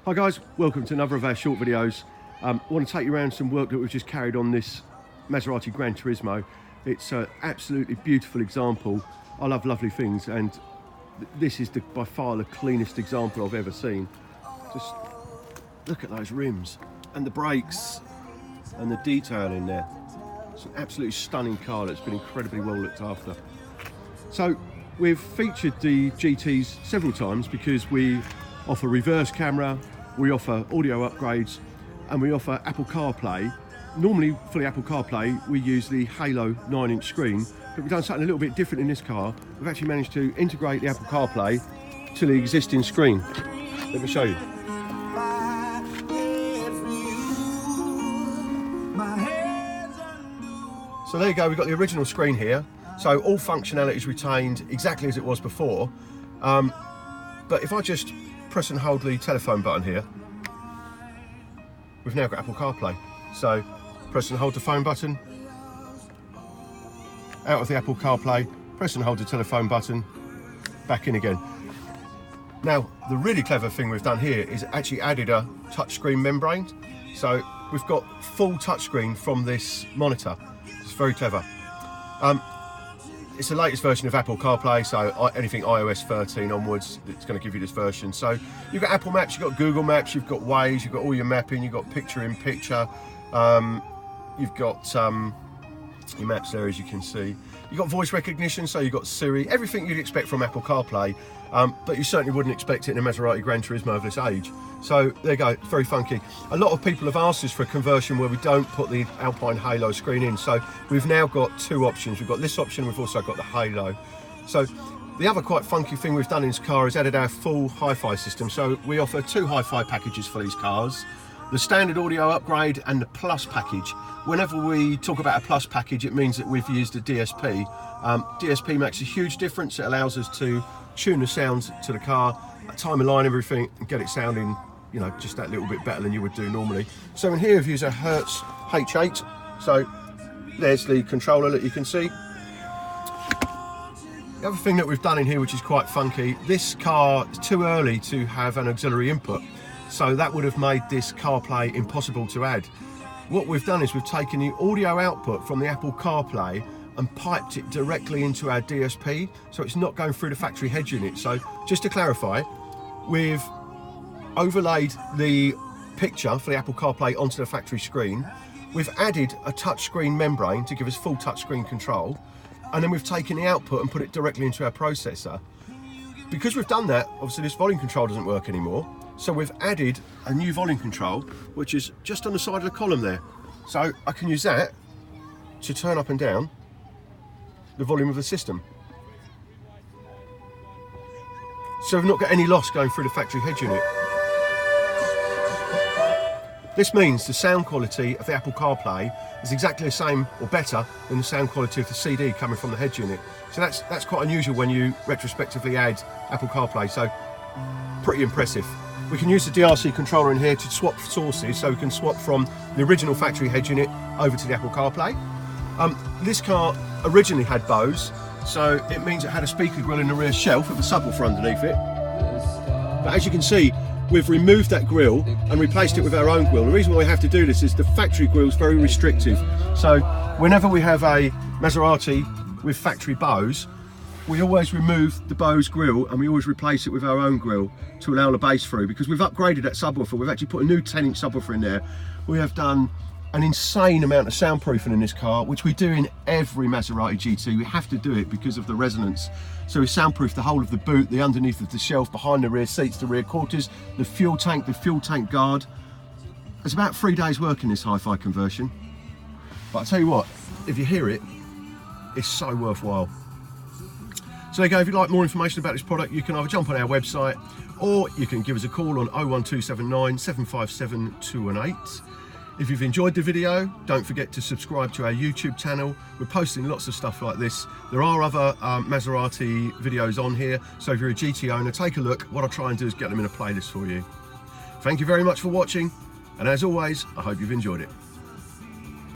Hi guys, welcome to another of our short videos. I want to take you around some work that we've just carried on this Maserati Gran Turismo. It's an absolutely beautiful example. I love lovely things, and this is by far the cleanest example I've ever seen. Just look at those rims and the brakes and the detail in there. It's an absolutely stunning car that's been incredibly well looked after. So we've featured the GTs several times because we offer reverse camera, we offer audio upgrades, and we offer Apple CarPlay. Normally for the Apple CarPlay we use the Halo 9-inch screen, but we've done something a little bit different in this car. We've actually managed to integrate the Apple CarPlay to the existing screen. Let me show you. So there you go, we've got the original screen here. So all functionality is retained exactly as it was before. But if I just press and hold the telephone button here, we've now got Apple CarPlay. So press and hold the phone button, out of the Apple CarPlay, press and hold the telephone button, back in again. Now, the really clever thing we've done here is actually added a touchscreen membrane. So we've got full touchscreen from this monitor. It's very clever. It's the latest version of Apple CarPlay, so anything iOS 13 onwards, it's going to give you this version. So you've got Apple Maps, you've got Google Maps, you've got Waze, you've got all your mapping, you've got picture-in-picture, you've got your maps there, as you can see. You've got voice recognition, so you've got Siri, everything you'd expect from Apple CarPlay, but you certainly wouldn't expect it in a Maserati Gran Turismo of this age. So there you go, very funky. A lot of people have asked us for a conversion where we don't put the Alpine Halo screen in, so we've now got two options. We've got this option, we've also got the Halo. So the other quite funky thing we've done in this car is added our full hi-fi system. So we offer two hi-fi packages for these cars: the standard audio upgrade and the plus package. Whenever we talk about a plus package, it means that we've used a DSP. DSP makes a huge difference. It allows us to tune the sounds to the car, time align everything, and get it sounding, you know, just that little bit better than you would do normally. So in here we've used a Hertz H8. So there's the controller that you can see. The other thing that we've done in here, which is quite funky, this car is too early to have an auxiliary input, so that would have made this CarPlay impossible to add. What we've done is we've taken the audio output from the Apple CarPlay and piped it directly into our DSP, so it's not going through the factory head unit. So just to clarify, we've overlaid the picture for the Apple CarPlay onto the factory screen. We've added a touchscreen membrane to give us full touchscreen control, and then we've taken the output and put it directly into our processor. Because we've done that, obviously this volume control doesn't work anymore, so we've added a new volume control, which is just on the side of the column there. So I can use that to turn up and down the volume of the system. So we've not got any loss going through the factory head unit. This means the sound quality of the Apple CarPlay is exactly the same or better than the sound quality of the CD coming from the head unit. So that's quite unusual when you retrospectively add Apple CarPlay, so pretty impressive. We can use the DRC controller in here to swap sources, so we can swap from the original factory head unit over to the Apple CarPlay. This car originally had Bose, so it means it had a speaker grill in the rear shelf with a subwoofer underneath it. But as you can see, we've removed that grill and replaced it with our own grill. The reason why we have to do this is the factory grill is very restrictive. So whenever we have a Maserati with factory Bose, we always remove the Bose grill and we always replace it with our own grill to allow the bass through, because we've upgraded that subwoofer. We've actually put a new 10-inch subwoofer in there. We have done an insane amount of soundproofing in this car, which we do in every Maserati GT. We have to do it because of the resonance. So we soundproof the whole of the boot, the underneath of the shelf, behind the rear seats, the rear quarters, the fuel tank guard. It's about 3 days work in this hi-fi conversion. But I'll tell you what, if you hear it, it's so worthwhile. So there you go. If you'd like more information about this product, you can either jump on our website or you can give us a call on 01279 757 218. If you've enjoyed the video, don't forget to subscribe to our YouTube channel. We're posting lots of stuff like this. There are other Maserati videos on here, so if you're a GT owner, take a look. What I'll try and do is get them in a playlist for you. Thank you very much for watching, and as always, I hope you've enjoyed it.